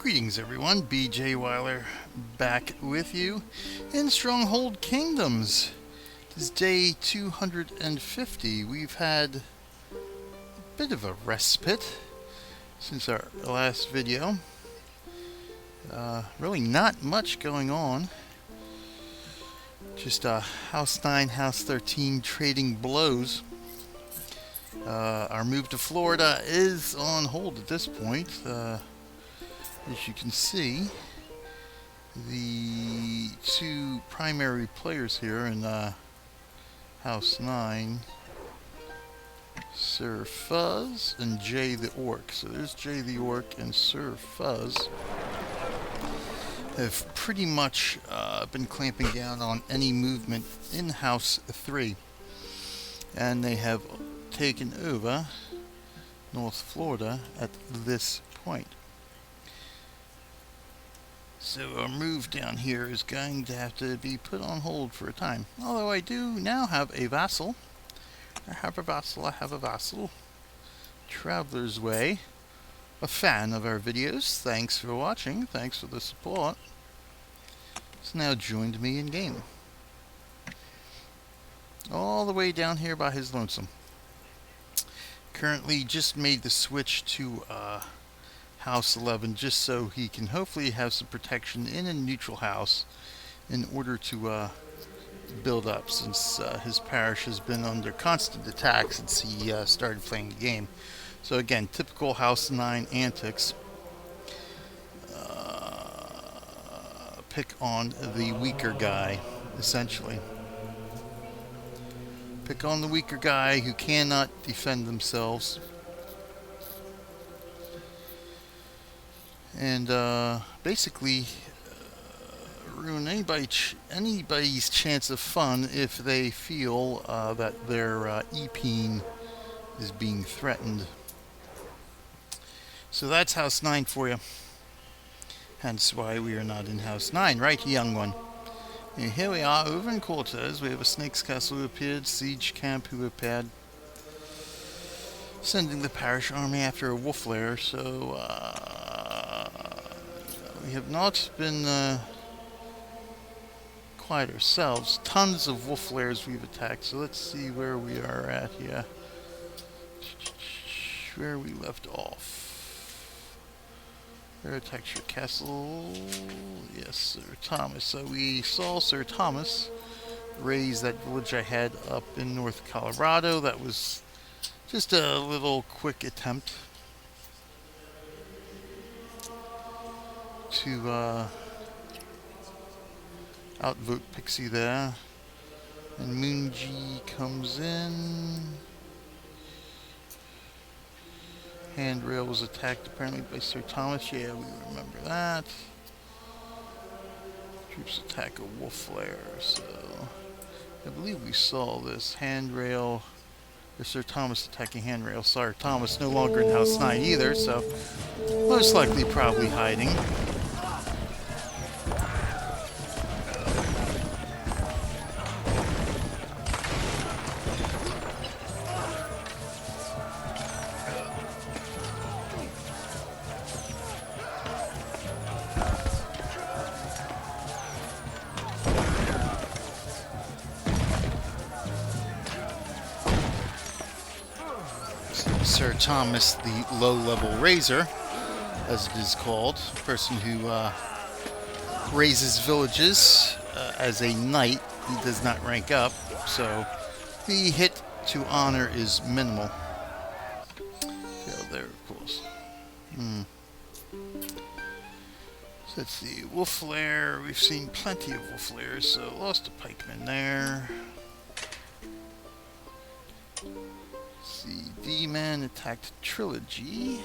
Greetings everyone, BJ Weiler back with you in Stronghold Kingdoms. This is day 250. We've had a bit of a respite since our last video. Really not much going on. Just House 9, House 13 trading blows. Our move to Florida is on hold at this point. As you can see, the two primary players here in House 9, Sir Fuzz and Jay the Orc. So there's Jay the Orc and Sir Fuzz. Have pretty much been clamping down on any movement in House 3. And they have taken over North Florida at this point. So our move down here is going to have to be put on hold for a time. Although I do now have a vassal. I have a vassal. Traveler's Way. A fan of our videos. Thanks for watching. Thanks for the support. Has now joined me in game. All the way down here by his lonesome. Currently just made the switch to House 11 just so he can hopefully have some protection in a neutral house in order to build up, since his parish has been under constant attack since he started playing the game. So again, typical House 9 antics. Pick on the weaker guy, essentially. Pick on the weaker guy who cannot defend themselves. And basically ruin anybody's chance of fun if they feel that their e-peen is being threatened. So that's House 9 for you. Hence why we are not in House 9, right, young one? And here we are over in Cortez. We have a Snake's Castle who appeared, Siege Camp who appeared, sending the parish army after a wolf lair. So we have not been quiet ourselves. Tons of wolf lairs we've attacked. So let's see where we are at here. Where we left off. Where attacked your castle? Yes, Sir Thomas. So we saw Sir Thomas raise that village I had up in North Colorado. That was just a little quick attempt to outvote Pixie there. And Moonji comes in. Handrail was attacked apparently by Sir Thomas. Yeah, we remember that. Troops attack a wolf lair. So I believe we saw this handrail. Or Sir Thomas attacking handrail. Sir Thomas no longer in House 9 either, so most likely probably hiding. Sir Thomas, the low-level raiser, as it is called, person who raises villages as a knight. He does not rank up, so the hit to honor is minimal. Failed there, of course. So let's see, wolf lair. We've seen plenty of wolf lairs, so lost a pikeman there. The D-Man attacked Trilogy.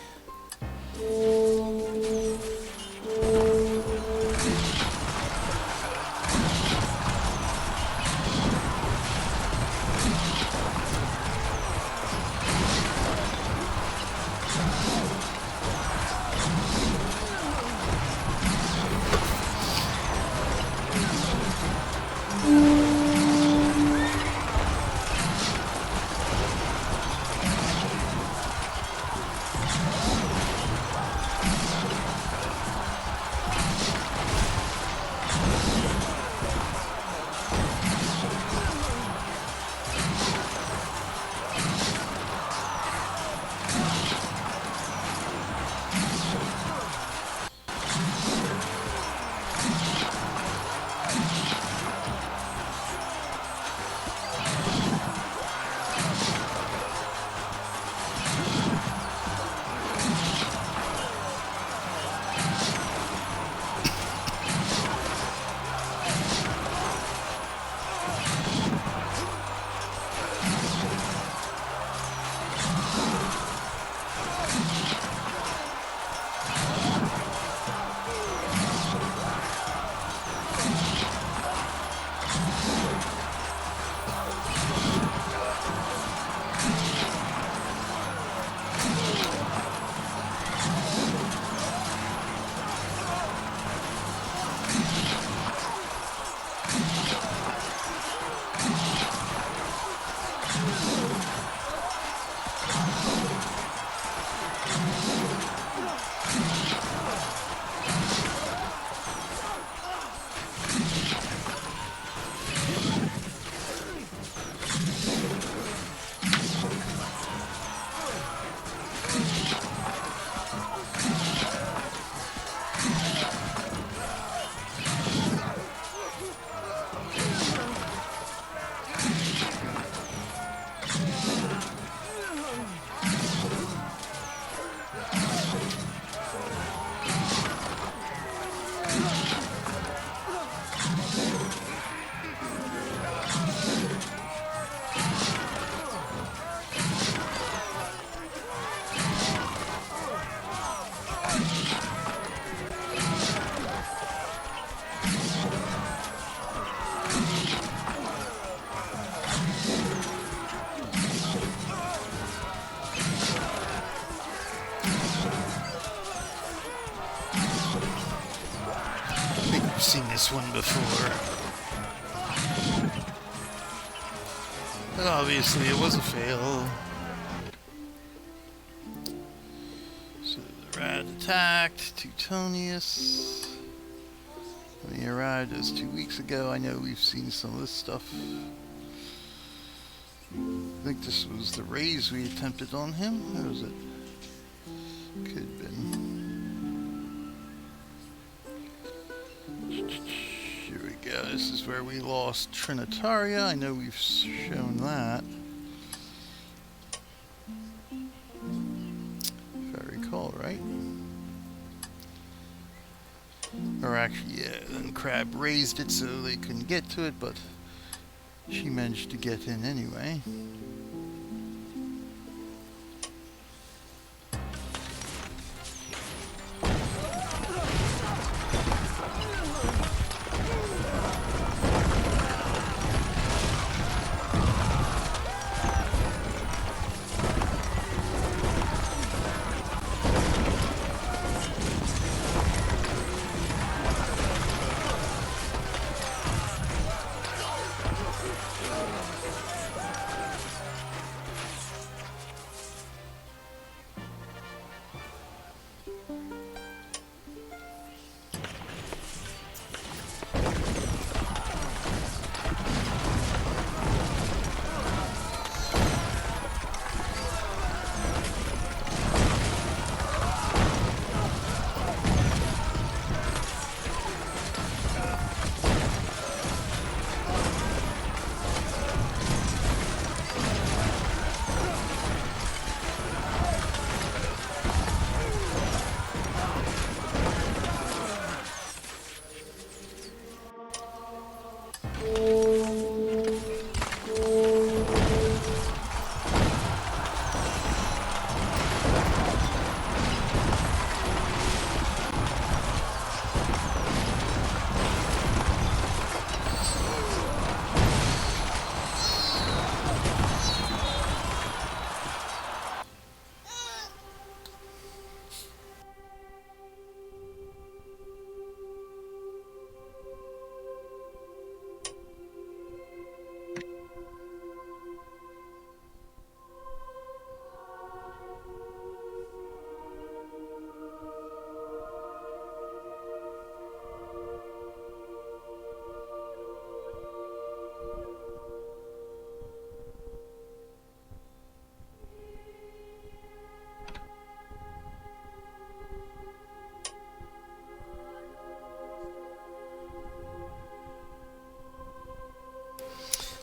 I've seen this one before. But obviously it was a fail. So the rat attacked Teutonius. When he arrived, it was 2 weeks ago. I know we've seen some of this stuff. I think this was the raise we attempted on him. Or was it? Could have been. Here we go. This is where we lost Trinitaria. I know we've shown that. If I recall right. Or actually, yeah, then Crab raised it so they couldn't get to it, but she managed to get in anyway.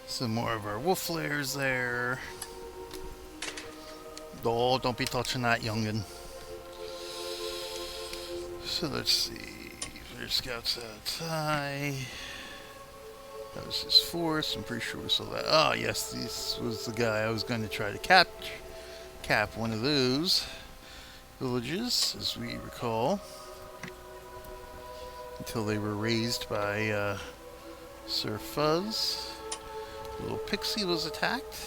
Some more of our wolf layers there. Oh, don't be touching that, youngin'. So let's see. There's scouts outside. That was his force. I'm pretty sure we saw that. Ah, yes, this was the guy I was going to try to cap one of those villages, as we recall, until they were raised by Sir Fuzz. The little pixie was attacked.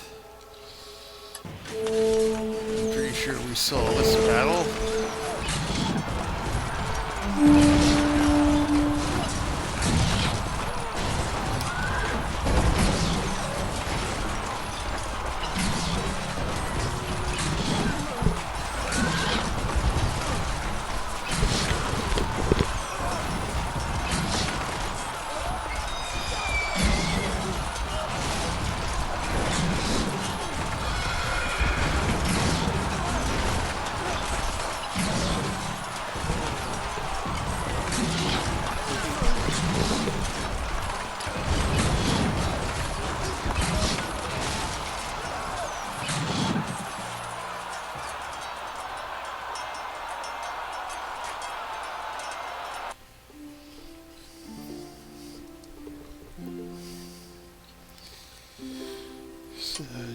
I'm pretty sure we saw this battle.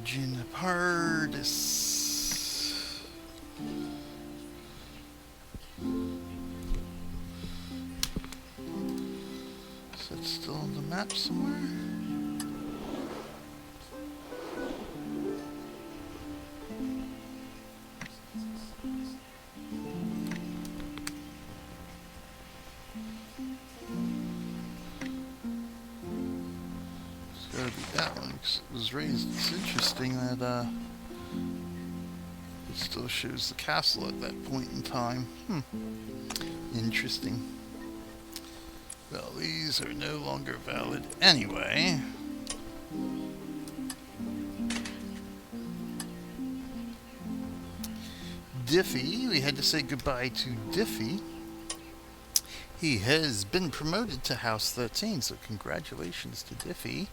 Junipardis. Is that still on the map somewhere? That one was raised. It's interesting that it still shows the castle at that point in time. Interesting. Well, these are no longer valid anyway. Diffie, we had to say goodbye to Diffie. He has been promoted to House 13, so congratulations to Diffie.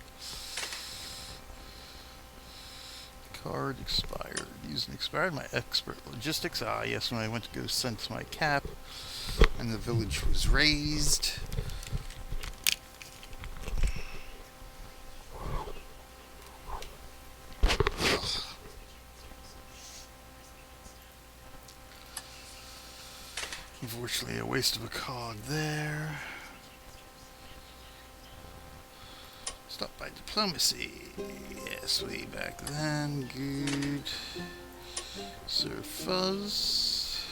Card expired. Using expired. My expert logistics. Ah, yes, when I went to go sense my cap, and the village was raised. Unfortunately, a waste of a cog there. Stop by diplomacy. Yes, way back then. Good. Sir Fuzz.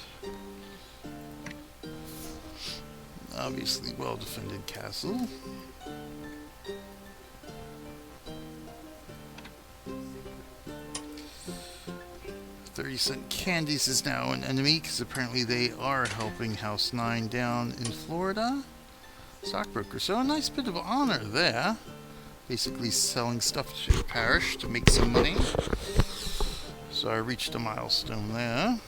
Obviously, well-defended castle. $30-cent Candies is now an enemy because apparently they are helping House 9 down in Florida. Stockbroker. So a nice bit of honor there. Basically selling stuff to the parish to make some money. So I reached a milestone there.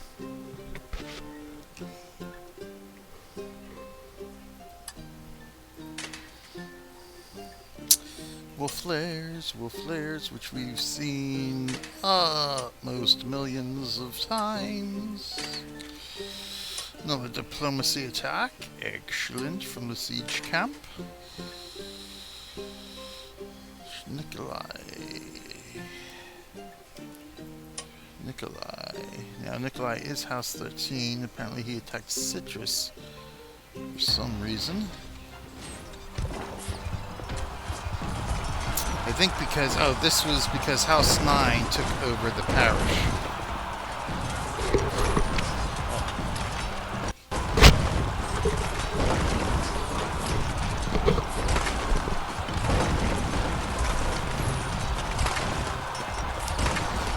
Wolf flares, which we've seen most millions of times. Another diplomacy attack. Excellent from the siege camp. Nikolai. Now Nikolai is House 13. Apparently he attacked Citrus for some reason. I think because, this was because House 9 took over the parish.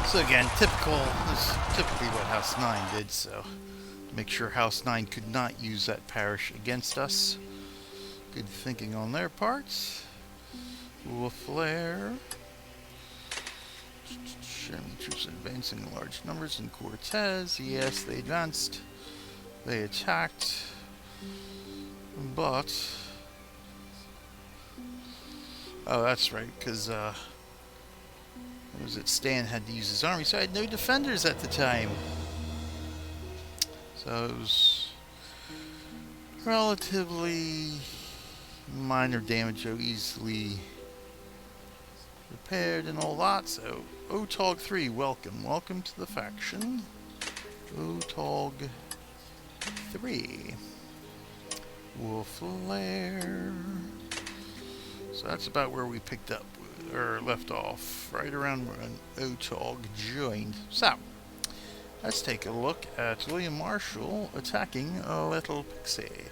So again, this is typically what House 9 did, so make sure House 9 could not use that parish against us. Good thinking on their parts. Wolf Flare. Enemy troops advancing in large numbers in Cortez. Yes, they advanced. They attacked. But... oh, that's right, because, what was it? Stan had to use his army, so I had no defenders at the time. So it was relatively minor damage, easily repaired and all that. So Otog 3, welcome to the faction. Otog 3, Wolf Flare. So that's about where we picked up or left off, right around when Otog joined. So let's take a look at William Marshall attacking a Little Pixie.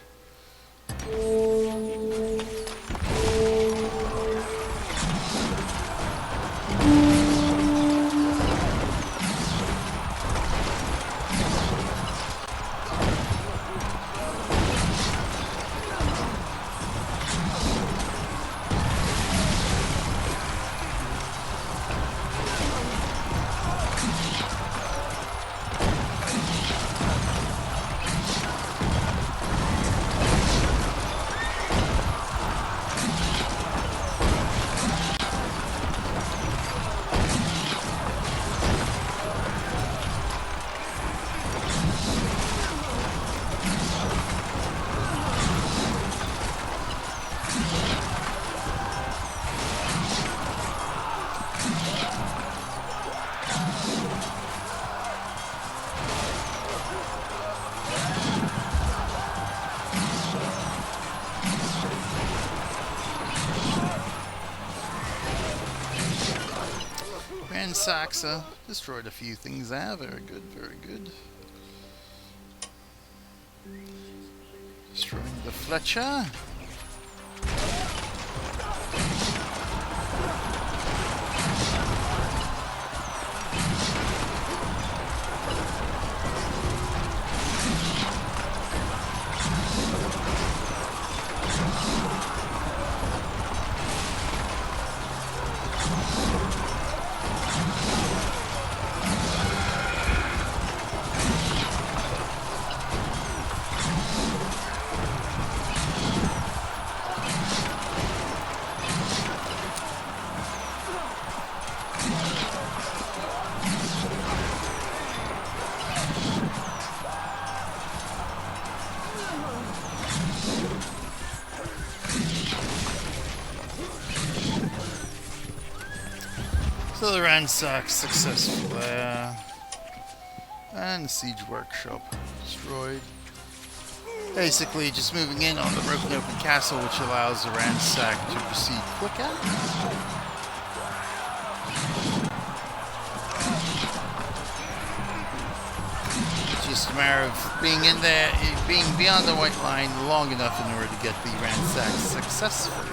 Saxa destroyed a few things there. Very good, very good. Destroying the Fletcher. So the ransack successful there. And the siege workshop destroyed. Basically just moving in on the broken open castle, which allows the ransack to proceed quicker. It's just a matter of being in there, being beyond the white line long enough in order to get the ransack successful.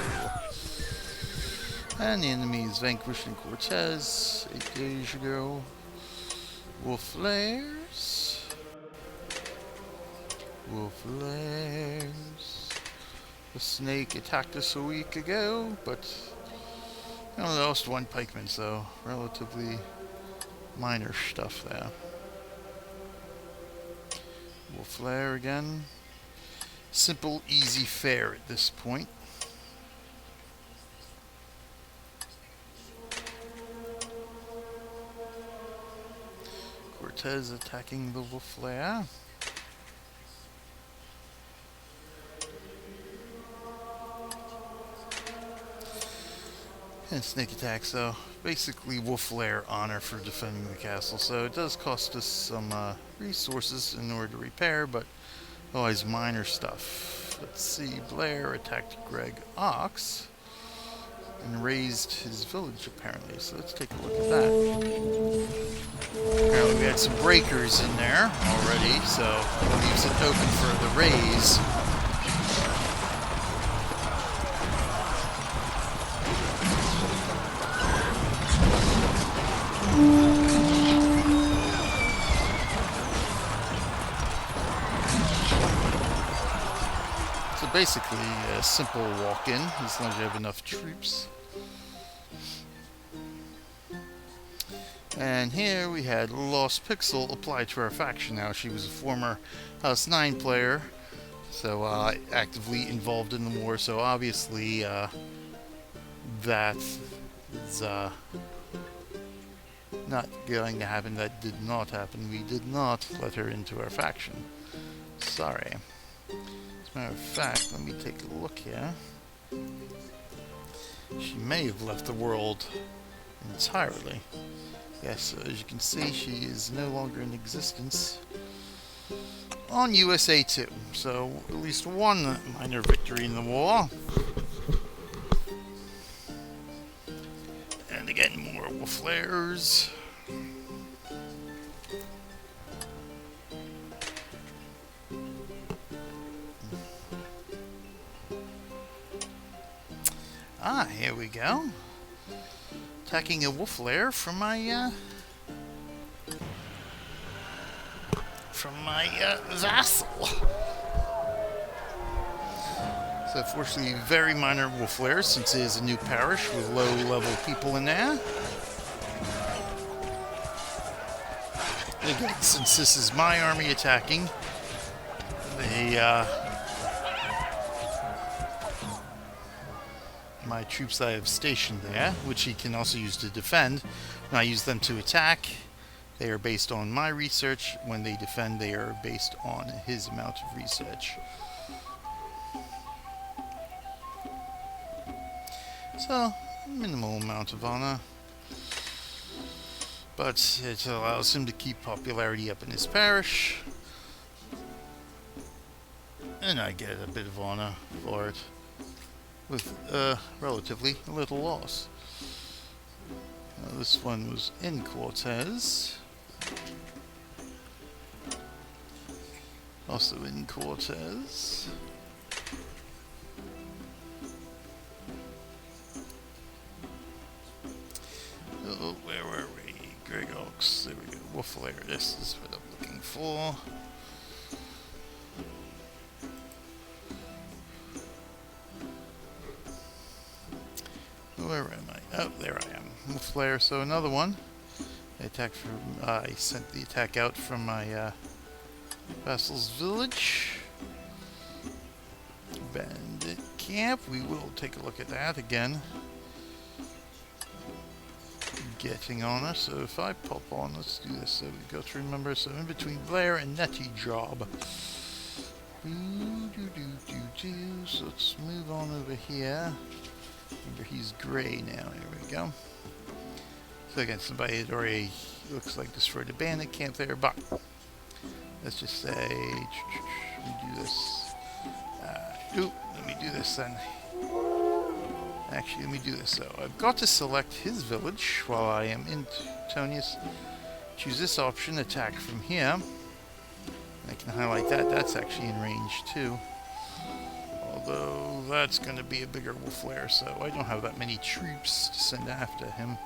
And the enemy is vanquished in Cortez 8 days ago. Wolf Lairs. Wolf Lairs. The snake attacked us a week ago, but we only lost one pikeman, so relatively minor stuff there. Wolf Lair again. Simple, easy fare at this point. Cortez attacking the Wolf Lair. And snake attack, so basically Wolf Lair honor for defending the castle. So it does cost us some resources in order to repair, but always minor stuff. Let's see, Blair attacked Greg Ox and raised his village apparently, so let's take a look at that. Apparently we had some breakers in there already, so it leaves it open for the raise. So basically a simple walk-in, as long as you have enough troops. And here we had Lost Pixel applied to our faction. Now she was a former House 9 player, so actively involved in the war, so obviously that is not going to happen. That did not happen. We did not let her into our faction. Sorry. As a matter of fact, let me take a look here. She may have left the world entirely. Yes, as you can see, she is no longer in existence on USA 2. So, at least one minor victory in the war. And again, more Wolf Lairs. Here we go. Attacking a Wolf Lair from my Vassal. So fortunately, very minor Wolf Lair, since it is a new parish with low-level people in there. Again, since this is my army attacking, my troops that I have stationed there, which he can also use to defend. When I use them to attack, they are based on my research. When they defend, they are based on his amount of research. So, minimal amount of honor. But it allows him to keep popularity up in his parish. And I get a bit of honor for it, with relatively little loss. This one was in Cortez. Also in Cortez. Oh, where were we? Greg Oaks. There we go. Wolf Lair. This is what I'm looking for. Where am I? Oh, there I am. Wolf Lair. So another one. I sent the attack out from my Vassal's village. Bandit camp. We will take a look at that again. Getting on us. So if I pop on, let's do this. So we go to remember. So in between Blair and Netty job. So let's move on over here. Remember, he's gray now. There we go. So again, somebody had already, looks like, destroyed a bandit camp there, but let's just say, we do this. Let me do this then. Actually, let me do this. So I've got to select his village while I am in Tonius. Choose this option, attack from here. I can highlight that. That's actually in range too. Although that's going to be a bigger wolf lair, so I don't have that many troops to send after him.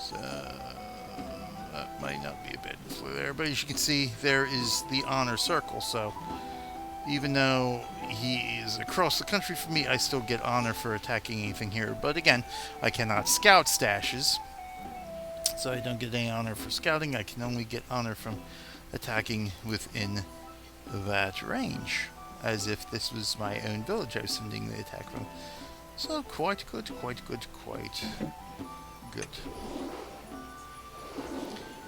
So that might not be a bad wolf lair there. But as you can see, there is the honor circle. So even though he is across the country from me, I still get honor for attacking anything here. But again, I cannot scout stashes, so I don't get any honor for scouting. I can only get honor from attacking within that range, as if this was my own village I was sending the attack from. So quite good, quite good, quite good.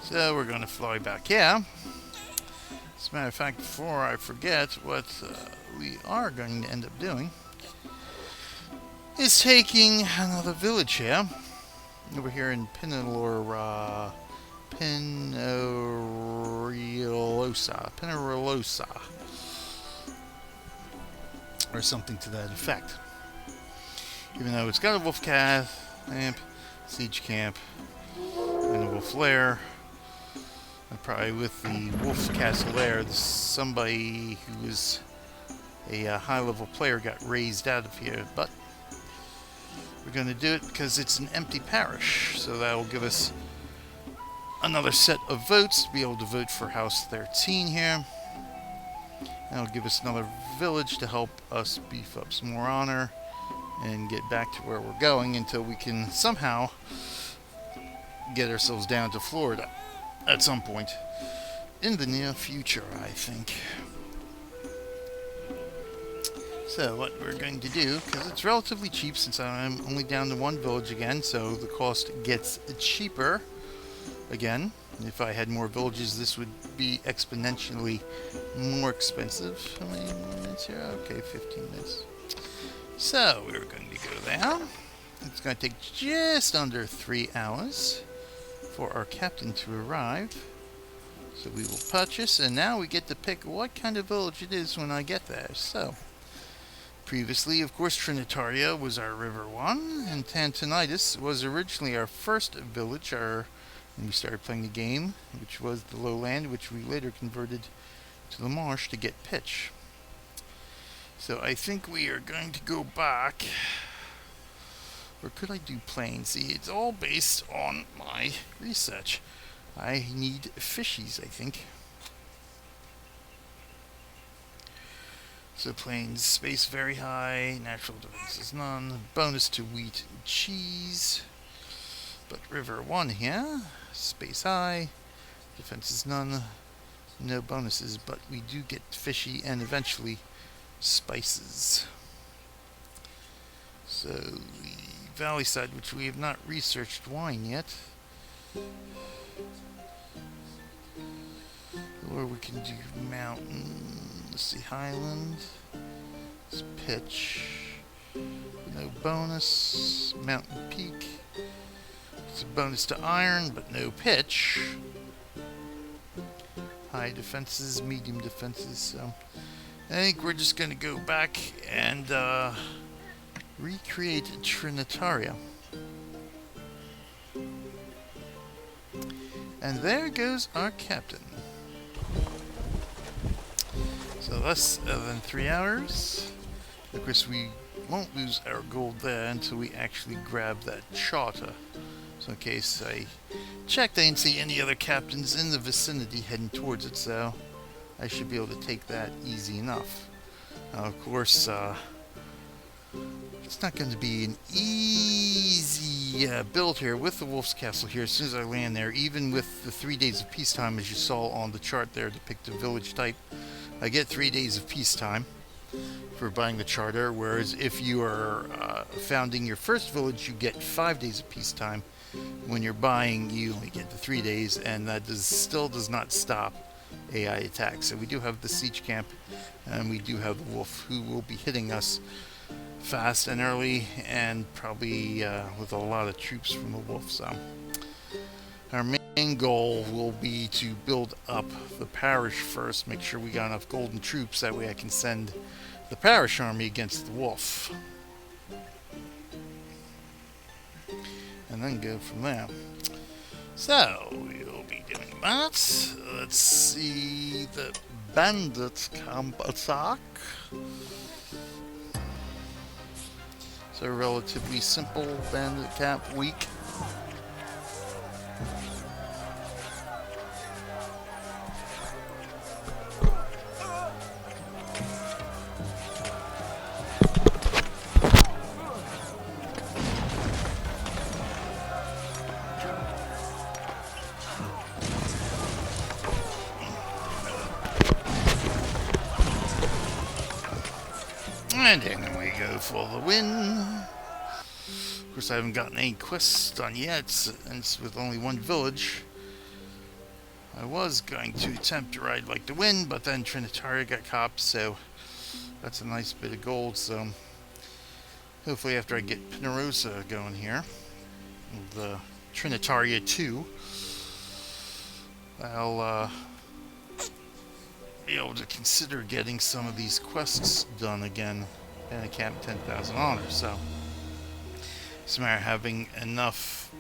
So we're going to fly back here. As a matter of fact, before I forget, what we are going to end up doing is taking another village here. Over here in Pinorealosa. Or something to that effect. Even though it's got a wolf camp, siege camp, and a wolf lair. And probably with the wolf castle lair, somebody who was a high-level player got raised out of here. But we're going to do it because it's an empty parish. So that will give us another set of votes to be able to vote for House 13 here. That'll give us another village to help us beef up some more honor and get back to where we're going until we can somehow get ourselves down to Florida at some point in the near future, I think. So what we're going to do, because it's relatively cheap since I'm only down to one village again, so the cost gets cheaper again. If I had more villages, this would be exponentially more expensive. How many more minutes here? Okay, 15 minutes. So we're going to go there. It's going to take just under 3 hours for our captain to arrive. So we will purchase, and now we get to pick what kind of village it is when I get there. So previously, of course, Trinitaria was our river one, and Tantonitis was originally our first village, when we started playing the game, which was the lowland, which we later converted to the marsh to get pitch. So I think we are going to go back, or could I do plain? See, it's all based on my research. I need fishies, I think. So plains, space very high, natural defense is none, bonus to wheat and cheese. But river 1 here, space high, defense is none, no bonuses, but we do get fishy and eventually spices. So the valley side, which we have not researched wine yet, or we can do mountain. Let's see, highland, it's pitch, no bonus, mountain peak. It's a bonus to iron, but no pitch. High defenses, medium defenses. So I think we're just going to go back and recreate Trinitaria. And there goes our captain. So less than 3 hours. Of course, we won't lose our gold there until we actually grab that charter. So in case I checked, I didn't see any other captains in the vicinity heading towards it, so I should be able to take that easy enough. Now, of course, it's not going to be an easy build here with the Wolf's Castle here as soon as I land there, even with the 3 days of peacetime, as you saw on the chart there, depicted village type. I get 3 days of peacetime for buying the charter, whereas if you are founding your first village, you get 5 days of peacetime. When you're buying, you only get the 3 days, and that still does not stop AI attacks. So we do have the siege camp, and we do have the wolf, who will be hitting us fast and early, and probably with a lot of troops from the wolf. So our main goal will be to build up the parish first, make sure we got enough golden troops, that way I can send the parish army against the wolf, and then go from there. So we'll be doing that. Let's see the bandit camp attack. So relatively simple bandit camp week. And then we go for the win. Of course, I haven't gotten any quests done yet, and it's with only one village. I was going to attempt to ride like the wind, but then Trinitaria got copped, so that's a nice bit of gold. So hopefully after I get Pinorealosa going here, the Trinitaria 2, I'll be able to consider getting some of these quests done again, and a camp 10,000 honors. So it's a matter of having enough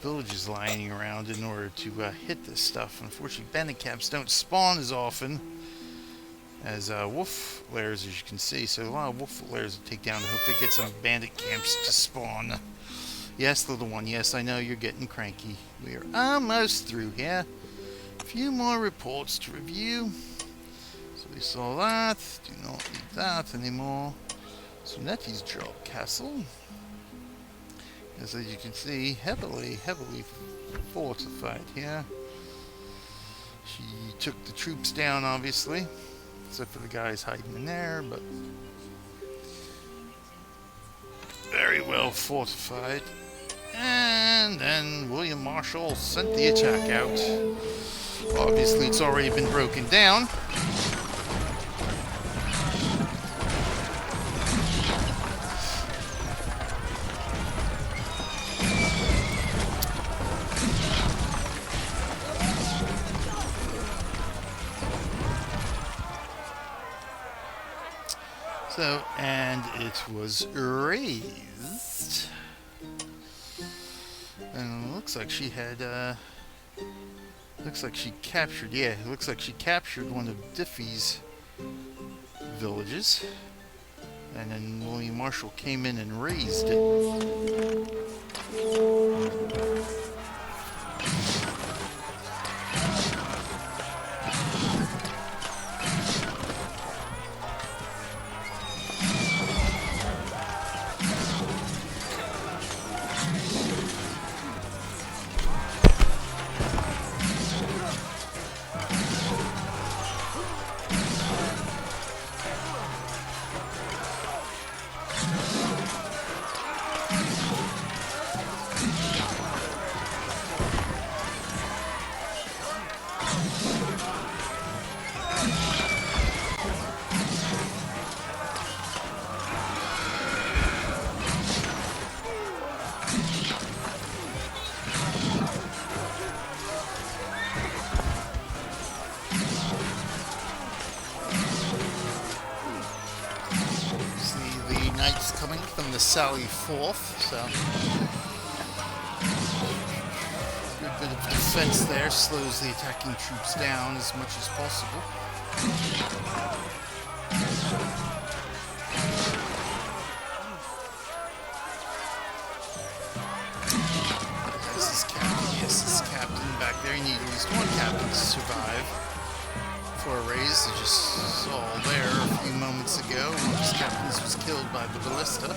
villages lying around in order to hit this stuff. Unfortunately, bandit camps don't spawn as often as wolf lairs, as you can see. So a lot of wolf lairs to take down to hopefully get some bandit camps to spawn. Yes, little one. Yes, I know you're getting cranky. We are almost through here. A few more reports to review. So we saw that. Do not need that anymore. So Nettie's drop castle. As you can see, heavily fortified here. She took the troops down, obviously, except for the guys hiding in there, but very well fortified. And then William Marshall sent the attack out. Obviously, it's already been broken down. So, and it was raised. And it looks like she had, looks like she captured, yeah, it looks like she captured one of Diffie's villages. And then William Marshall came in and raised it. From the Sally 4th, so good bit of defense there, slows the attacking troops down as much as possible. This is Captain, yes, this is Captain back there. You need at least one Captain to survive for a raise. You just saw there a few moments ago. One of his captains was killed by the ballista.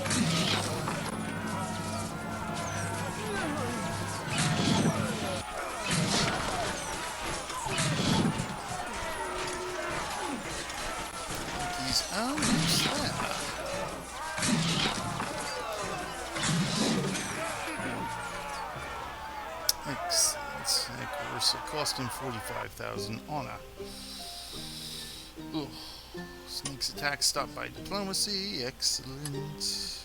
He's almost there. Excellent. Like Ursa cost him 45,000 honor. Ugh. Snake's attack stopped by diplomacy. Excellent.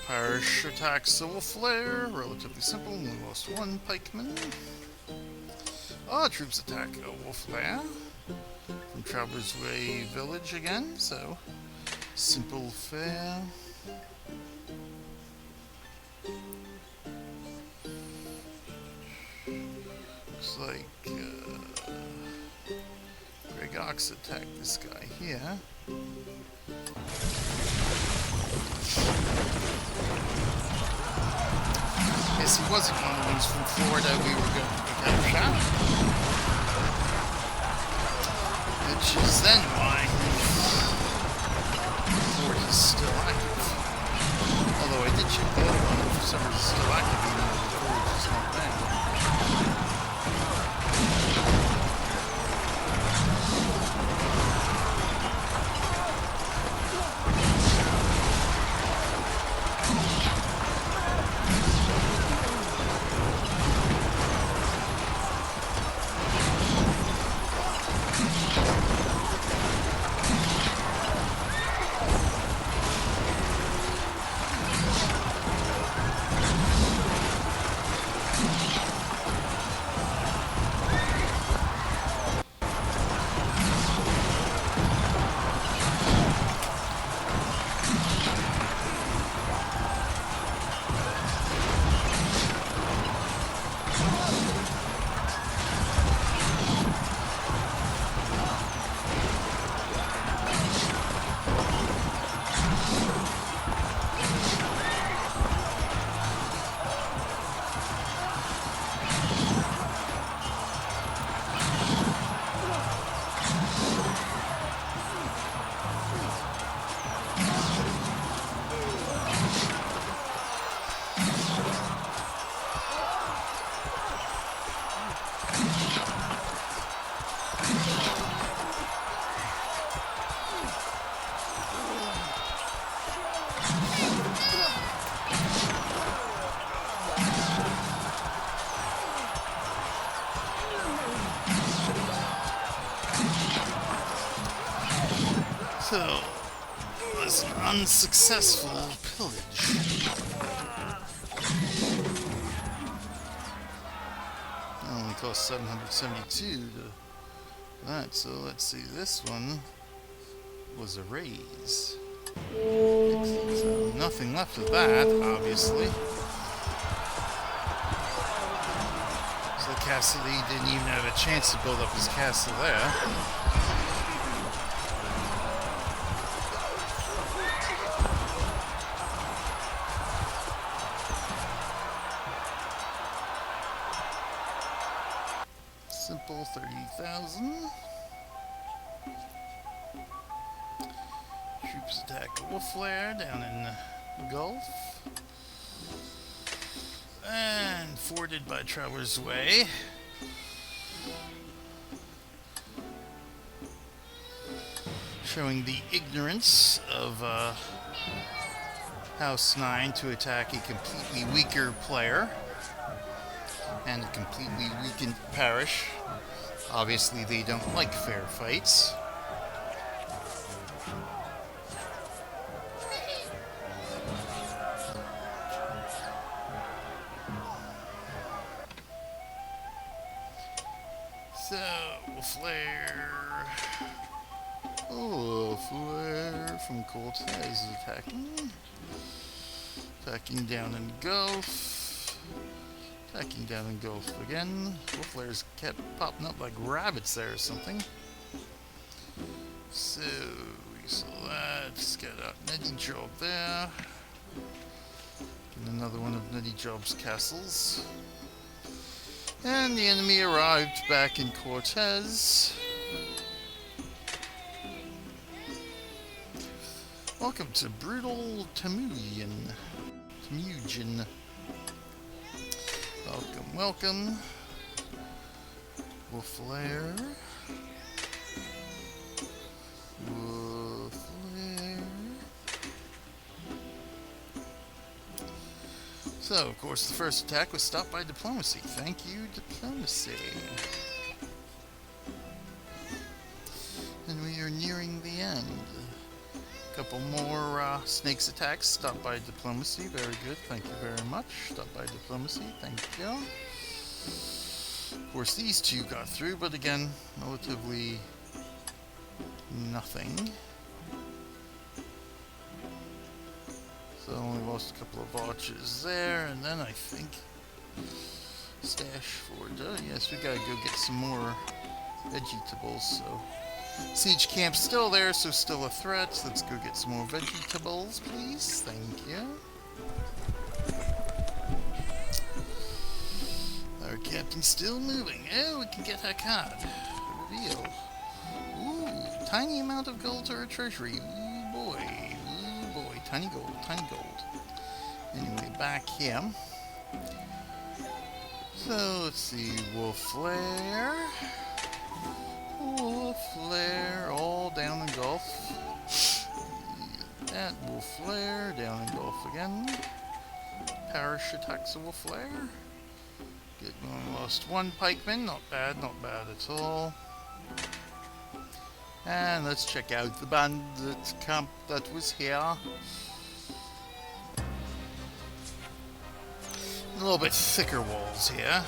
Parish attacks Civil Flare. Relatively simple. We lost one pikeman. Troops attack a Wolf Lair from Traveler's Way Village again, so simple fare. Looks like Greg Ox attacked this guy here. Yes, he wasn't one of the ones from Florida we were going to capture. Which is then why Ford is still active. Although I did check the other one, for some reason it's still active, even though the Ford is not bad. So, it was an unsuccessful pillage. It only cost 772 to that, so let's see, this one was a raise. So, nothing left of that, obviously. So Cassidy didn't even have a chance to build up his castle there. Simple 30,000. Troops attack Wolf Lair down in the Gulf. And forded by Traveler's Way. Showing the ignorance of House 9 to attack a completely weaker player. And a completely weakened parish. Obviously, they don't like fair fights. So, Flare. Oh, Flare from Cortez is attacking. Attacking down in Gulf. Attacking down in Gulf again. Wolf Flares kept popping up like rabbits there or something. So, we saw that. Just got out Neddy Job there. And another one of Neddy Job's castles. And the enemy arrived back in Cortez. Welcome to Brutal Temujin. Welcome, welcome. Wolf Lair. So, of course, the first attack was stopped by diplomacy. Thank you, diplomacy. And we are nearing the end. A couple more snakes attacks stopped by diplomacy. Very good. Thank you very much. Stopped by diplomacy. Thank you. Of course, these two got through, but again, relatively nothing. So only lost a couple of archers there, and then I think stash forward. Yes, we gotta go get some more vegetables. So siege camp's still there, so still a threat. Let's go get some more vegetables, please. Thank you. Our captain's still moving. Oh, we can get our card. Reveal. Ooh, tiny amount of gold to our treasury. Ooh boy. Ooh boy. Tiny gold, tiny gold. Anyway, back here. So, let's see. Wolf Flare. Wolf Flare. All down the Gulf. That Wolf Flare. Down in Gulf again. Parish attacks a Wolf Flare. Good, we lost one pikeman. Not bad at all. And let's check out the bandit camp that was here. A little bit thicker walls here.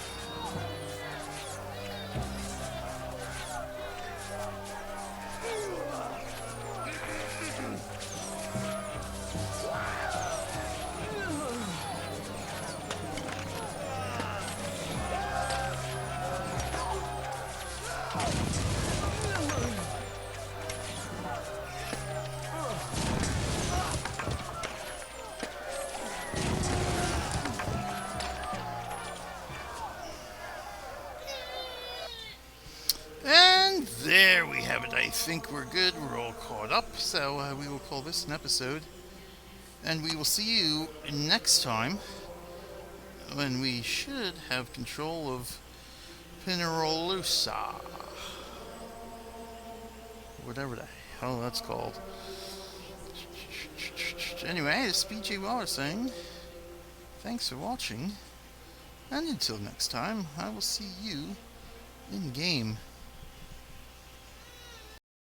There we have it. I think we're good. We're all caught up. So we will call this an episode. And we will see you next time when we should have control of Pinorealosa. Whatever the hell that's called. Anyway, this is BJ Waller saying thanks for watching. And until next time, I will see you in game.